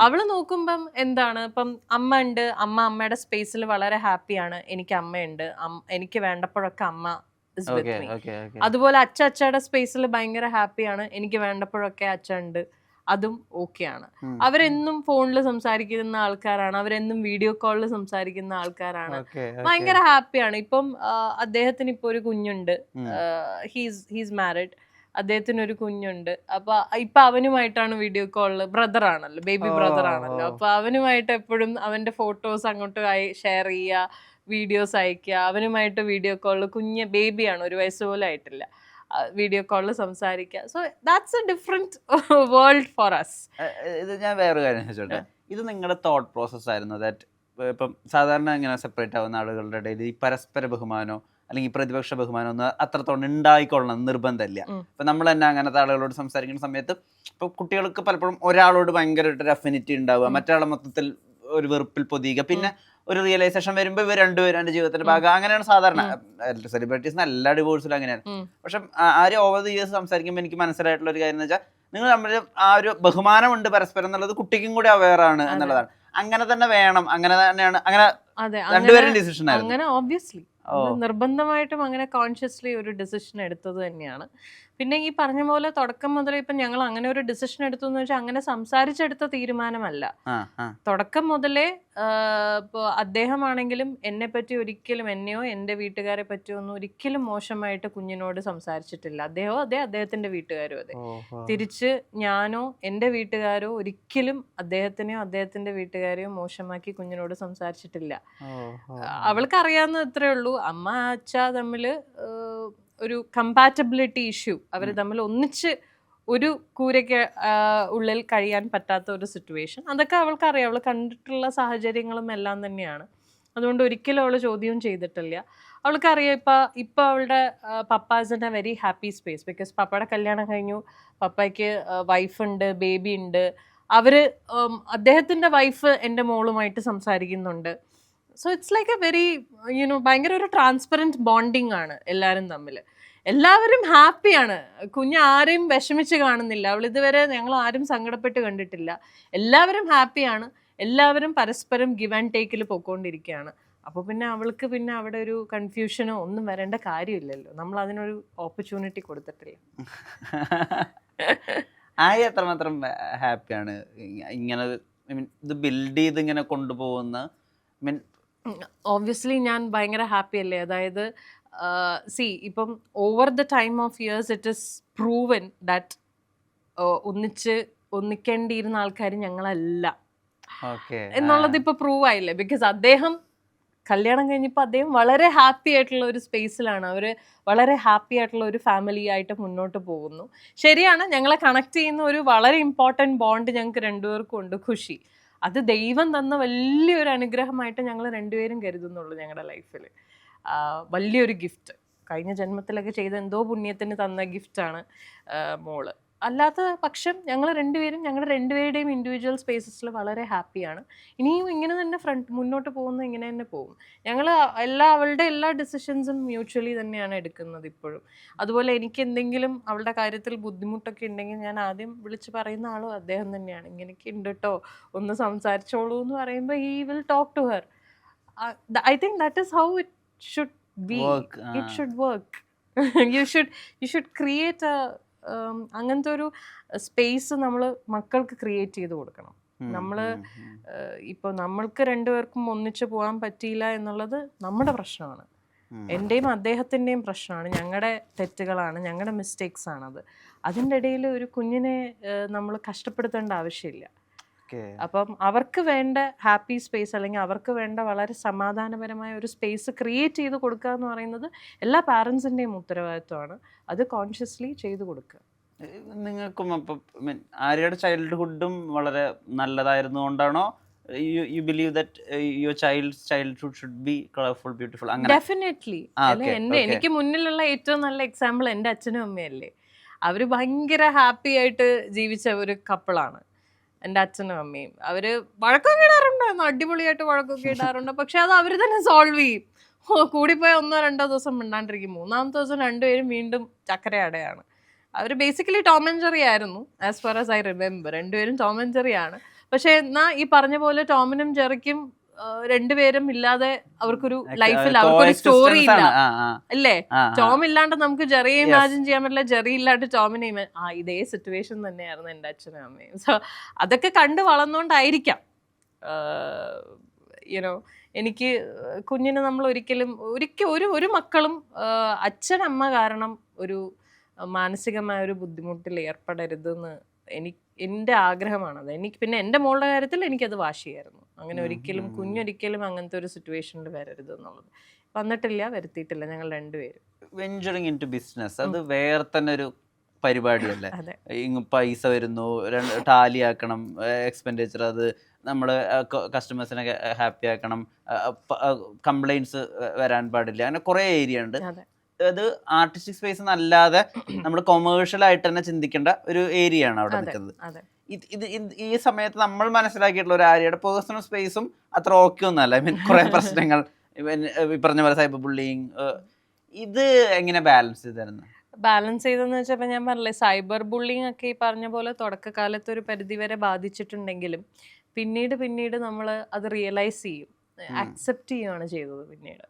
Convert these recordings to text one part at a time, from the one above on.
അവള് നോക്കുമ്പം എന്താണ് ഇപ്പം അമ്മ ഉണ്ട്, അമ്മയുടെ സ്പേസിൽ വളരെ ഹാപ്പിയാണ്, എനിക്ക് അമ്മയുണ്ട്, എനിക്ക് വേണ്ടപ്പോഴൊക്കെ അമ്മ ഇസ് വിത്ത് മീ. അതുപോലെ അച്ഛയുടെ സ്പേസിൽ ഭയങ്കര ഹാപ്പിയാണ്, എനിക്ക് വേണ്ടപ്പോഴൊക്കെ അച്ഛൻ ഉണ്ട്, അതും ഓക്കെയാണ്. അവരെന്നും ഫോണിൽ സംസാരിക്കുന്ന ആൾക്കാരാണ്, അവരെന്നും വീഡിയോ കോളിൽ സംസാരിക്കുന്ന ആൾക്കാരാണ്, ഭയങ്കര ഹാപ്പിയാണ്. ഇപ്പം അദ്ദേഹത്തിന് ഇപ്പൊ ഒരു കുഞ്ഞുണ്ട്, ഹീസ് മാരിഡ്, അദ്ദേഹത്തിന് ഒരു കുഞ്ഞുണ്ട്. അപ്പൊ ഇപ്പൊ അവനുമായിട്ടാണ് വീഡിയോ കോളില്, ബ്രദർ ആണല്ലോ, ബേബി ബ്രദർ ആണല്ലോ, അപ്പൊ അവനുമായിട്ട് എപ്പോഴും അവന്റെ ഫോട്ടോസ് അങ്ങോട്ട് ഷെയർ ചെയ്യുക, വീഡിയോസ് അയക്കുക, അവനുമായിട്ട് വീഡിയോ കോളിൽ, കുഞ്ഞ് ബേബിയാണ്, 1 വയസ്സ് പോലും ആയിട്ടില്ല, വീഡിയോ കോളിൽ സംസാരിക്കുക. So that's a different world for us. ഇത് ഞാൻ വേറൊരു കാര്യം ചോദിച്ചോട്ടെ, ഇത് നിങ്ങളുടെ തോട്ട് പ്രോസസ് ആയിരുന്നു ദാറ്റ് ഇപ്പം സാധാരണ ഇങ്ങനെ സെപ്പറേറ്റ് ആവുന്ന ആളുകളുടെ ഇടയിൽ ഈ പരസ്പര ബഹുമാനോ അല്ലെങ്കിൽ പ്രതിപക്ഷ ബഹുമാനം ഒന്നും അത്രത്തോളം ഉണ്ടായിക്കൊള്ളണം നിർബന്ധമില്ല. ഇപ്പം നമ്മൾ തന്നെ അങ്ങനത്തെ ആളുകളോട് സംസാരിക്കുന്ന സമയത്ത് ഇപ്പം കുട്ടികൾക്ക് പലപ്പോഴും ഒരാളോട് ഭയങ്കരമായിട്ട് അഫിനിറ്റി ഉണ്ടാവുക, മറ്റാളെ മൊത്തത്തിൽ ഒരു വെറുപ്പിൽ പൊതിയുക, പിന്നെ ഒരു റിയലൈസേഷൻ വരുമ്പോൾ ഇവർ രണ്ടുപേരും എൻ്റെ ജീവിതത്തിന്റെ ഭാഗം. അങ്ങനെയാണ് സാധാരണ സെലിബ്രിറ്റീസിന് എല്ലാ ഡിവോഴ്സിലും അങ്ങനെയാണ്. പക്ഷെ ആരും ഓവർ ദി ഇയേഴ്സ് സംസാരിക്കുമ്പോൾ എനിക്ക് മനസ്സിലായിട്ടുള്ള ഒരു കാര്യം എന്ന് വെച്ചാൽ നിങ്ങൾ തമ്മിൽ ആ ഒരു ബഹുമാനമുണ്ട് പരസ്പരം എന്നുള്ളത് കുട്ടിക്കും കൂടി അവെയർ ആണ് എന്നുള്ളതാണ്. അങ്ങനെ തന്നെ വേണം, അങ്ങനെ തന്നെയാണ്, അങ്ങനെ രണ്ടുപേരും ഡിസിഷൻ ആയിരുന്നു. അങ്ങനെ ഓബ്വിയസ്ലി നിർബന്ധമായിട്ടും അങ്ങനെ കോൺഷ്യസ്ലി ഒരു ഡിസിഷൻ എടുത്തത് തന്നെയാണ്. പിന്നെ ഈ പറഞ്ഞ പോലെ തുടക്കം മുതൽ ഇപ്പം ഞങ്ങൾ അങ്ങനെ ഒരു ഡിസിഷൻ എടുത്തു എന്ന് വെച്ചാൽ അങ്ങനെ സംസാരിച്ചെടുത്ത തീരുമാനമല്ല. തുടക്കം മുതലേ ഇപ്പോൾ അദ്ദേഹമാണെങ്കിലും എന്നെ പറ്റി ഒരിക്കലും, എന്നെയോ എൻ്റെ വീട്ടുകാരെ പറ്റിയോ ഒന്നും ഒരിക്കലും മോശമായിട്ട് കുഞ്ഞിനോട് സംസാരിച്ചിട്ടില്ല. അദ്ദേഹത്തിന്റെ വീട്ടുകാരും അതെ. തിരിച്ച് ഞാനോ എൻ്റെ വീട്ടുകാരോ ഒരിക്കലും അദ്ദേഹത്തിനെയോ അദ്ദേഹത്തിന്റെ വീട്ടുകാരെയോ മോശമാക്കി കുഞ്ഞിനോട് സംസാരിച്ചിട്ടില്ല. അവൾക്ക് അറിയാവുന്ന ഇത്രേ ഉള്ളൂ, അമ്മ അച്ഛ തമ്മില് ഒരു കമ്പാറ്റബിലിറ്റി ഇഷ്യൂ, അവർ തമ്മിൽ ഒന്നിച്ച് ഒരു കൂരയ്ക്ക് ഉള്ളിൽ കഴിയാൻ പറ്റാത്ത ഒരു സിറ്റുവേഷൻ, അതൊക്കെ അവൾക്കറിയാം. അവൾ കണ്ടിട്ടുള്ള സാഹചര്യങ്ങളും എല്ലാം തന്നെയാണ്. അതുകൊണ്ട് ഒരിക്കലും അവൾ ചോദ്യവും ചെയ്തിട്ടില്ല. അവൾക്കറിയാം ഇപ്പം അവളുടെ papa is in a very happy space, because പപ്പയുടെ കല്യാണം കഴിഞ്ഞു, പപ്പയ്ക്ക് വൈഫുണ്ട്, ബേബി ഉണ്ട്. അദ്ദേഹത്തിൻ്റെ വൈഫ് എൻ്റെ മോളുമായിട്ട് സംസാരിക്കുന്നുണ്ട്. So it's like A very ഭയങ്കര ഒരു ട്രാൻസ്പെറൻറ്റ് ബോണ്ടിങ് ആണ് എല്ലാവരും തമ്മിൽ. എല്ലാവരും ഹാപ്പിയാണ്, കുഞ്ഞ് ആരെയും വിഷമിച്ച് കാണുന്നില്ല, അവൾ ഇതുവരെ ഞങ്ങൾ ആരും സങ്കടപ്പെട്ട് കണ്ടിട്ടില്ല. എല്ലാവരും ഹാപ്പിയാണ്, എല്ലാവരും പരസ്പരം ഗിവ് ആൻഡ് ടേക്കിൽ പോയിക്കൊണ്ടിരിക്കുകയാണ്. അപ്പോൾ പിന്നെ അവൾക്ക് പിന്നെ അവിടെ ഒരു കൺഫ്യൂഷനോ ഒന്നും വരേണ്ട കാര്യമില്ലല്ലോ, നമ്മൾ അതിനൊരു ഓപ്പർച്യൂണിറ്റി കൊടുത്തിട്ടില്ല. ആയി എത്രമാത്രം ഹാപ്പിയാണ് ഇങ്ങനെ ഇത് ബിൽഡ് ചെയ്ത് ഇങ്ങനെ കൊണ്ടുപോകുന്ന? ഓബ്വിയസ്ലി ഞാൻ ഭയങ്കര ഹാപ്പി അല്ലേ. അതായത് ഇപ്പം over the time of years it is proven that ഒന്നിക്കേണ്ടിയിരുന്ന ആൾക്കാർ ഞങ്ങളല്ല എന്നുള്ളത് ഇപ്പൊ പ്രൂവ് ആയില്ലേ. ബിക്കോസ് അദ്ദേഹം കല്യാണം കഴിഞ്ഞപ്പോൾ അദ്ദേഹം വളരെ ഹാപ്പി ആയിട്ടുള്ള ഒരു സ്പേസിലാണ്, അവർ വളരെ ഹാപ്പി ആയിട്ടുള്ള ഒരു ഫാമിലി ആയിട്ട് മുന്നോട്ട് പോകുന്നു. ശരിയാണ്, ഞങ്ങളെ കണക്ട് ചെയ്യുന്ന ഒരു വളരെ ഇമ്പോർട്ടൻറ്റ് ബോണ്ട് ഞങ്ങൾക്ക് രണ്ടുപേർക്കും ഉണ്ട്, ഖുഷി. അത് ദൈവം തന്ന വലിയൊരു അനുഗ്രഹമായിട്ട് ഞങ്ങൾ രണ്ടുപേരും കരുതുന്നുള്ളൂ ഞങ്ങളുടെ ലൈഫിൽ. വലിയൊരു ഗിഫ്റ്റ്, കഴിഞ്ഞ ജന്മത്തിലൊക്കെ ചെയ്ത എന്തോ പുണ്യത്തിന് തന്ന ഗിഫ്റ്റാണ് മോള്. അല്ലാത്ത പക്ഷം ഞങ്ങൾ രണ്ടുപേരും ഞങ്ങളുടെ രണ്ടുപേരുടെയും ഇൻഡിവിജ്വൽ സ്പേസസിൽ വളരെ ഹാപ്പിയാണ്. ഇനിയും ഇങ്ങനെ തന്നെ മുന്നോട്ട് പോകുന്നത് ഇങ്ങനെ തന്നെ പോകും. ഞങ്ങൾ അവളുടെ എല്ലാ ഡിസിഷൻസും മ്യൂച്വലി തന്നെയാണ് എടുക്കുന്നത് ഇപ്പോഴും. അതുപോലെ എനിക്ക് എന്തെങ്കിലും അവളുടെ കാര്യത്തിൽ ബുദ്ധിമുട്ടൊക്കെ ഉണ്ടെങ്കിൽ ഞാൻ ആദ്യം വിളിച്ച് പറയുന്ന ആളും അദ്ദേഹം തന്നെയാണ്. ഇങ്ങനെയൊക്കെ ഉണ്ട് കേട്ടോ, ഒന്ന് സംസാരിച്ചോളൂ എന്ന് പറയുമ്പോൾ he will talk to her. I think that is how it should be. It should work. You should create അങ്ങനത്തെ ഒരു സ്പേസ് നമ്മൾ മക്കൾക്ക് ക്രിയേറ്റ് ചെയ്ത് കൊടുക്കണം. നമ്മൾ ഇപ്പോൾ നമ്മൾക്ക് രണ്ടുപേർക്കും ഒന്നിച്ച് പോകാൻ പറ്റിയില്ല എന്നുള്ളത് നമ്മുടെ പ്രശ്നമാണ്, എൻ്റെയും അദ്ദേഹത്തിൻ്റെയും പ്രശ്നമാണ്, ഞങ്ങളുടെ തെറ്റുകളാണ്, ഞങ്ങളുടെ മിസ്റ്റേക്സ് ആണത്. അതിൻ്റെ ഇടയിൽ ഒരു കുഞ്ഞിനെ നമ്മൾ കഷ്ടപ്പെടുത്തേണ്ട ആവശ്യമില്ല. അപ്പം അവർക്ക് വേണ്ട ഹാപ്പി സ്പേസ് അല്ലെങ്കിൽ അവർക്ക് വേണ്ട വളരെ സമാധാനപരമായ ഒരു സ്പേസ് ക്രിയേറ്റ് ചെയ്ത് കൊടുക്കുക എന്ന് പറയുന്നത് എല്ലാ പാരൻസിൻ്റെയും ഉത്തരവാദിത്വമാണ്. അത് കോൺഷ്യസ്ലി ചെയ്തു കൊടുക്കുക. നിങ്ങൾക്കും അപ്പം ആര്യയുടെ ചൈൽഡ്ഹുഡും വളരെ നല്ലതായിരുന്നു കൊണ്ടാണോ you believe that your childhood should be colorful, beautiful? Definitely. എനിക്ക് മുന്നിലുള്ള ഏറ്റവും നല്ല എക്സാമ്പിൾ എൻ്റെ അച്ഛനും അമ്മയല്ലേ. അവർ ഭയങ്കര ഹാപ്പി ആയിട്ട് ജീവിച്ച ഒരു കപ്പിളാണ് എൻ്റെ അച്ഛനും അമ്മയും. അവർ വഴക്കൊക്കെ ഇടാറുണ്ടായിരുന്നു, അടിപൊളിയായിട്ട് വഴക്കൊക്കെ ഇടാറുണ്ട്. പക്ഷെ അത് അവർ തന്നെ സോൾവ് ചെയ്യും. കൂടിപ്പോയ 1-2 ദിവസം മിണ്ടാണ്ടിരിക്കും, 3-ാമത്തെ ദിവസം രണ്ടുപേരും വീണ്ടും ചക്കരയടയാണ്. അവർ ബേസിക്കലി ടോം ആൻഡ് ജെറി ആയിരുന്നു, as far as I remember. രണ്ടുപേരും ടോം ആൻഡ് ജെറി ആണ്. പക്ഷെ എന്നാ ഈ പറഞ്ഞ പോലെ ടോമിനും ജെറിക്കും രണ്ടുപേരും ഇല്ലാതെ അവർക്കൊരു ലൈഫിൽ അവർക്കൊരു സ്റ്റോറി ഇല്ല അല്ലേ? ടോം ഇല്ലാണ്ട് നമുക്ക് ജെറിയെ ഇമാജിൻ ചെയ്യാൻ പറ്റില്ല, ജെറി ഇല്ലാണ്ട് ടോമിനെ ഇതേ സിറ്റുവേഷൻ തന്നെയായിരുന്നു എൻ്റെ അച്ഛനും അമ്മയും. സോ അതൊക്കെ കണ്ടു വളർന്നോണ്ടായിരിക്കാം യുനോ എനിക്ക് കുഞ്ഞിന് നമ്മൾ ഒരിക്കലും ഒരു മക്കളും അച്ഛനമ്മ കാരണം ഒരു മാനസികമായ ഒരു ബുദ്ധിമുട്ടിൽ ഏർപ്പെടരുതെന്ന് എൻ്റെ ആഗ്രഹമാണത്. എനിക്ക് പിന്നെ എൻ്റെ മോളുടെ കാര്യത്തിൽ എനിക്കത് വാശിയായിരുന്നു. അങ്ങനെ ഒരിക്കലും കുഞ്ഞൊരിക്കലും അങ്ങനത്തെ ഒരു സിറ്റുവേഷനിൽ വരരുത് എന്നുള്ളത്. വന്നിട്ടില്ല, വരുത്തിയിട്ടില്ല, ഞങ്ങൾ രണ്ടുപേരും. വെഞ്ചറിങ് ഇൻ ടു ബിസിനസ് അത് വേറെ തന്നെ ഒരു പരിപാടിയല്ലേ? ഇങ്ങ് പൈസ വരുന്നു, ടാലി ആക്കണം എക്സ്പെൻഡിച്ചർ, അത് നമ്മൾ കസ്റ്റമേഴ്സിനെ ഹാപ്പി ആക്കണം, കംപ്ലൈൻറ്റ്സ് വരാൻ പാടില്ല, അങ്ങനെ കുറേ ഏരിയ ഉണ്ട്. അത് ആർട്ടിസ്റ്റിക് സ്പേസ് എന്നല്ലാതെ നമ്മൾ കൊമേഴ്ഷ്യൽ ആയിട്ട് തന്നെ ചിന്തിക്കേണ്ട ഒരു ഏരിയ ആണ് അവിടെ നിൽക്കുന്നത്. ഈ സമയത്ത് നമ്മൾ മനസ്സിലാക്കിയിട്ടുള്ള ഒരു ആര്യയുടെ പേഴ്സണൽ സ്പേസും അത്ര ഓക്കെ ഒന്നല്ല. ഐ മീൻ കുറെ പ്രശ്നങ്ങൾ, പറഞ്ഞ പോലെ സൈബർ ബുള്ളിങ്, ഇത് എങ്ങനെ ബാലൻസ് ചെയ്തിരുന്നു? ബാലൻസ് ചെയ്തെന്ന് വെച്ചപ്പോൾ ഞാൻ പറഞ്ഞില്ലേ, സൈബർ ബുള്ളിങ് ഒക്കെ ഈ പറഞ്ഞ പോലെ തുടക്കകാലത്ത് ഒരു പരിധിവരെ ബാധിച്ചിട്ടുണ്ടെങ്കിലും പിന്നീട് നമ്മൾ അത് റിയലൈസ് ചെയ്യും, അക്സെപ്റ്റ് ചെയ്യുകയാണ് ചെയ്തത് പിന്നീട്.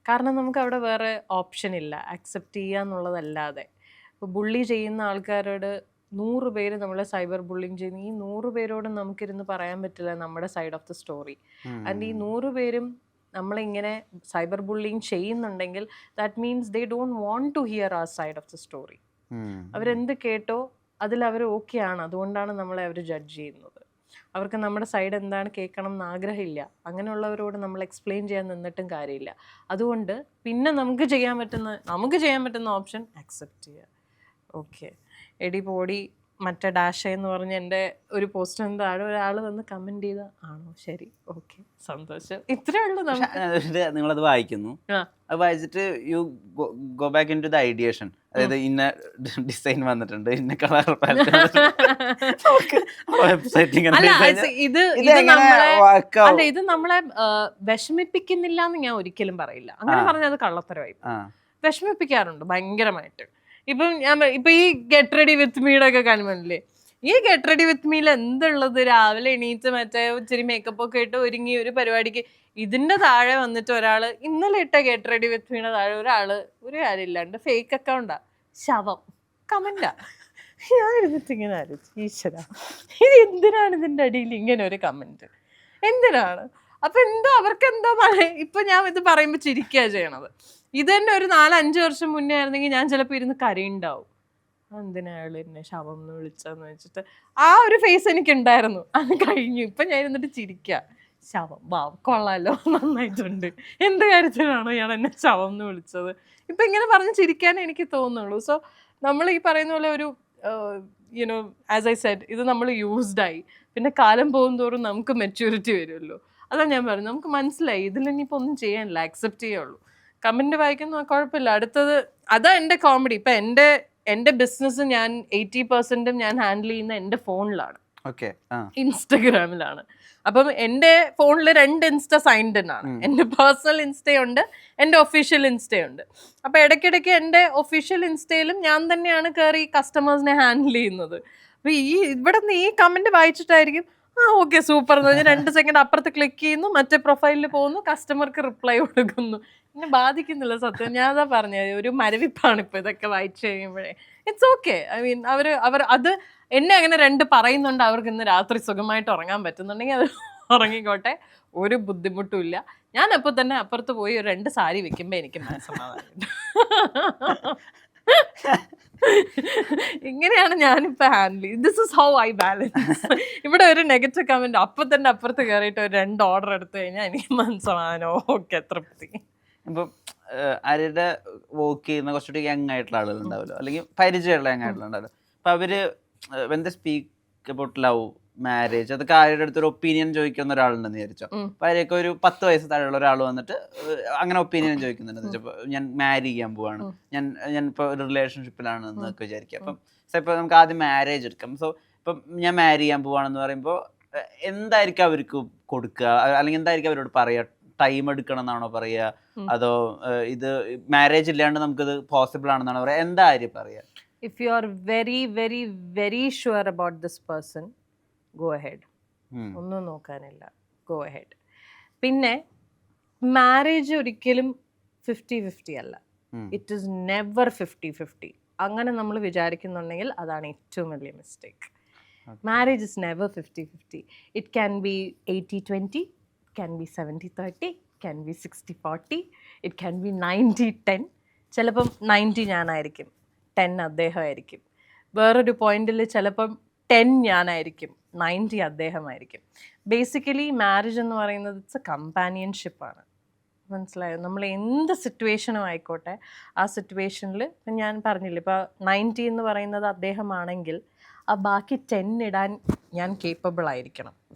കാരണം നമുക്ക് അവിടെ വേറെ ഓപ്ഷൻ ഇല്ല അക്സെപ്റ്റ് ചെയ്യുക എന്നുള്ളതല്ലാതെ. ഇപ്പോൾ ബുള്ളി ചെയ്യുന്ന ആൾക്കാരോട് 100 പേര് നമ്മളെ സൈബർ ബുള്ളിങ് ചെയ്യുന്നു, ഈ 100 പേരോടും നമുക്കിരുന്ന് പറയാൻ പറ്റില്ല നമ്മുടെ side of the story. And ഈ 100 പേരും നമ്മളിങ്ങനെ സൈബർ ബുള്ളിങ് ചെയ്യുന്നുണ്ടെങ്കിൽ that means they don't want to hear അവർ സൈഡ് ഓഫ് ദ സ്റ്റോറി. അവരെന്ത് കേട്ടോ അതിൽ അവർ ഓക്കെ ആണ്, അതുകൊണ്ടാണ് നമ്മളെ അവർ ജഡ്ജ് ചെയ്യുന്നത്. അവർക്ക് നമ്മുടെ സൈഡ് എന്താണ് കേൾക്കണം എന്ന് ആഗ്രഹമില്ല. അങ്ങനെയുള്ളവരോട് നമ്മൾ എക്സ്പ്ലെയിൻ ചെയ്യാൻ നിന്നിട്ടും കാര്യമില്ല. അതുകൊണ്ട് പിന്നെ നമുക്ക് ചെയ്യാൻ പറ്റുന്ന ഓപ്ഷൻ അക്സെപ്റ്റ് ചെയ്യുക. ഓക്കെ, എടി പോടി മറ്റേ ഡാഷ എന്ന് പറഞ്ഞ് എൻ്റെ ഒരു പോസ്റ്റിന് താഴെ ഒരാൾ വന്ന് കമൻറ്റ് ചെയ്ത ആണോ ശരി, ഓക്കെ, സന്തോഷം, ഇത്രേ ഉള്ളൂ. നിങ്ങളത് വായിക്കുന്നു, അത് വായിച്ചിട്ട് you go back in to the ideation. അതായത് ഇന്ന ഡിസൈൻ വന്നിട്ടുണ്ട്, ഇന്ന കളർ ഇത് നമ്മളെ വിഷമിപ്പിക്കുന്നില്ല എന്ന് ഞാൻ ഒരിക്കലും പറയില്ല. അങ്ങനെ പറഞ്ഞാൽ അത് കള്ളത്തരമായി. വിഷമിപ്പിക്കാറുണ്ട് ഭയങ്കരമായിട്ട്. ഇപ്പൊ ഈ ഗെറ്റ് റെഡി വിത്ത് മീയുടെ ഒക്കെ കാണുമ്പോഴല്ലേ, ഈ ഗെറ്റ് റെഡി വിത്ത് മീയിൽ എന്തുള്ളത്, രാവിലെ എണീറ്റ് മറ്റേ ഇച്ചിരി മേക്കപ്പ് ഒക്കെ ഇട്ട് ഒരുങ്ങി ഒരു പരിപാടിക്ക് ഇതിന്റെ താഴെ വന്നിട്ട് ഒരാള് ഇന്നലെ ഇട്ട ഗെറ്റ് റെഡി വിത്ത് മീയുടെ താഴെ ഒരാള് ഒരു കാര്യം ഇല്ലാണ്ട് ഫേക്ക് അക്കൗണ്ടാ, ശവം കമന്റാ. ഞാൻ ഇരുന്നിട്ട് ഇങ്ങനെ ആലോചിച്ചു, ഈശ്വര ഇത് എന്തിനാണ് ഇതിന്റെ അടിയിൽ ഇങ്ങനെ ഒരു കമന്റ്, എന്തിനാണ്? അപ്പൊ അവർക്ക് എന്തോ ഇപ്പൊ ഞാൻ ഇത് പറയുമ്പോ ചിരിക്കുക ചെയ്യണത്. ഇത് തന്നെ ഒരു 4-5 വർഷം മുന്നേ ആയിരുന്നെങ്കിൽ ഞാൻ ചിലപ്പോൾ ഇരുന്ന് കരയുണ്ടാവും, എന്തിനാള് എന്നെ ശവം എന്ന് വിളിച്ചെന്ന് വെച്ചിട്ട്. ആ ഒരു ഫേസ് എനിക്ക് ഉണ്ടായിരുന്നു, അത് കഴിഞ്ഞു. ഇപ്പൊ ഞാൻ ഇരുന്നിട്ട് ചിരിക്കുക, ശവം കൊള്ളാലോ, നന്നായിട്ടുണ്ട്, എന്ത് കാര്യത്തിനാണോ ഇയാൾ എന്നെ ശവം എന്ന് വിളിച്ചത്. ഇപ്പൊ ഇങ്ങനെ പറഞ്ഞ് ചിരിക്കാനേ എനിക്ക് തോന്നുള്ളൂ. സോ നമ്മൾ ഈ പറയുന്ന പോലെ ഒരു യുനോ ആസ് ഐ സെഡ്, ഇത് നമ്മൾ യൂസ്ഡായി. പിന്നെ കാലം പോകും തോറും നമുക്ക് മെച്യൂരിറ്റി വരുമല്ലോ. അതാ ഞാൻ പറഞ്ഞു, നമുക്ക് മനസ്സിലായി ഇതിൽ ഇനിയിപ്പോൾ ഒന്നും ചെയ്യാനില്ല, അക്സെപ്റ്റ് ചെയ്യുള്ളൂ. കമന്റ് വായിക്കുന്ന കുഴപ്പമില്ല. അടുത്തത് അതാ എൻ്റെ കോമഡി. ഇപ്പൊ എൻ്റെ ബിസിനസ് ഞാൻ 80% ഞാൻ ഹാൻഡിൽ ചെയ്യുന്ന എൻ്റെ ഫോണിലാണ്, ഇൻസ്റ്റഗ്രാമിലാണ്. അപ്പം എൻ്റെ ഫോണിൽ 2 ഇൻസ്റ്റ സൈൻഡ് ഇൻ ആണ്. എൻ്റെ പേഴ്സണൽ ഇൻസ്റ്റയുണ്ട്, എൻ്റെ ഒഫീഷ്യൽ ഇൻസ്റ്റയുണ്ട്. അപ്പൊ ഇടയ്ക്കിടയ്ക്ക് എൻ്റെ ഒഫീഷ്യൽ ഇൻസ്റ്റയിലും ഞാൻ തന്നെയാണ് കയറി കസ്റ്റമേഴ്സിനെ ഹാൻഡിൽ ചെയ്യുന്നത്. അപ്പൊ ഇവിടെ നിന്ന് ഈ കമന്റ് വായിച്ചിട്ടായിരിക്കും ഓക്കെ സൂപ്പർ എന്ന് പറഞ്ഞാൽ 2 സെക്കൻഡ് അപ്പുറത്ത് ക്ലിക്ക് ചെയ്യുന്നു, മറ്റേ പ്രൊഫൈലിൽ പോകുന്നു, കസ്റ്റമർക്ക് റിപ്ലൈ കൊടുക്കുന്നു. എന്നെ ബാധിക്കുന്നില്ല സത്യം. ഞാൻ അതാ പറഞ്ഞത്, ഒരു മരവിപ്പാണ് ഇപ്പൊ ഇതൊക്കെ വായിച്ചു കഴിയുമ്പോഴേ. It's okay. ഐ മീൻ അവർ അത് എന്നെ അങ്ങനെ 2 പറയുന്നുണ്ട്, അവർക്ക് ഇന്ന് രാത്രി സുഖമായിട്ട് ഉറങ്ങാൻ പറ്റുന്നുണ്ടെങ്കിൽ അത് ഉറങ്ങിക്കോട്ടെ, ഒരു ബുദ്ധിമുട്ടും ഇല്ല. ഞാൻ അപ്പോൾ തന്നെ അപ്പുറത്ത് പോയി ഒരു 2 സാരി വെക്കുമ്പോ എനിക്ക് മനസ്സമാധാനം. ഇങ്ങനെയാണ് ഞാനിപ്പോ ഹാൻഡിൽ ചെയ്ത്. This is how I balance. ഇവിടെ ഒരു നെഗറ്റീവ് കമന്റ് അപ്പൊ തന്നെ അപ്പുറത്ത് കയറിയിട്ട് ഒരു 2 ഓർഡർ എടുത്തു കഴിഞ്ഞാൽ എനിക്ക് മനസ്സമാധാനം, ഓക്കെ, തൃപ്തി. ഇപ്പം ആരുടെ വർക്ക് ചെയ്യുന്ന കുറച്ചുകൂടി യങ് ആയിട്ടുള്ള ആളുകൾ ഉണ്ടാവുമല്ലോ, അല്ലെങ്കിൽ പരിചയമുള്ള യങ് ആയിട്ടുള്ള ഉണ്ടാവുമല്ലോ. അപ്പൊ അവര് when the speak about love, marriage, അതൊക്കെ ആരുടെ അടുത്തൊരു ഒപ്പീനിയൻ ചോദിക്കുന്ന ഒരാളുണ്ടെന്ന് വിചാരിച്ചോ. അപ്പൊ അവരൊക്കെ ഒരു 10 വയസ്സ് താഴെയുള്ള ഒരാൾ വന്നിട്ട് അങ്ങനെ ഒപ്പീനിയൻ ചോദിക്കുന്നുണ്ടെന്ന് വെച്ചപ്പോ, ഞാൻ മാരി ചെയ്യാൻ പോവാണ്, ഞാൻ ഇപ്പൊ ഒരു റിലേഷൻഷിപ്പിലാണ് എന്നൊക്കെ വിചാരിക്കുക. അപ്പം ഇപ്പൊ നമുക്ക് ആദ്യം മാരേജ് എടുക്കാം. സോ ഇപ്പം ഞാൻ മാരി ചെയ്യാൻ പോവാണെന്ന് പറയുമ്പോൾ എന്തായിരിക്കും അവർക്ക് കൊടുക്കുക, അല്ലെങ്കിൽ എന്തായിരിക്കും അവരോട് പറയുക? ടൈം എടുക്കണം എന്നാണോ പറയുക, അതോ ഇത് മാരേജ് ഇല്ലാണ്ട് നമുക്കിത് പോസിബിൾ ആണെന്നാണോ പറയുക? എന്താ കാര്യം പറയുക? If you are very very very sure about this person, go ahead. ഒന്നും നോക്കാനില്ല, ഗോ അഹെഡ്. പിന്നെ മാരേജ് ഒരിക്കലും 50-50 അല്ല, ഇറ്റ് ഈസ് നെവർ 50-50. അങ്ങനെ നമ്മൾ വിചാരിക്കുന്നുണ്ടെങ്കിൽ അതാണ് ഏറ്റവും വലിയ mistake. Marriage is never 50-50. It can be 80-20, can be 70-30, can be 60-40, it can be 90-10. ചിലപ്പം 90 ഞാനായിരിക്കും, 10 അദ്ദേഹമായിരിക്കും. വേറൊരു പോയിന്റിൽ ചിലപ്പം 10 ഞാനായിരിക്കും, 90 അദ്ദേഹമായിരിക്കും. ബേസിക്കലി മാരേജ് എന്ന് പറയുന്നത് ഇറ്റ്സ് എ കമ്പാനിയൻഷിപ്പാണ്. മനസ്സിലായോ? നമ്മൾ എന്ത് സിറ്റുവേഷനും ആയിക്കോട്ടെ, ആ സിറ്റുവേഷനിൽ ഞാൻ പറഞ്ഞില്ല, ഇപ്പോൾ 90 എന്ന് പറയുന്നത് അദ്ദേഹമാണെങ്കിൽ ആ ബാക്കി 10 ഇടാൻ ഞാൻ കേപ്പബിൾ ആയിരിക്കണം.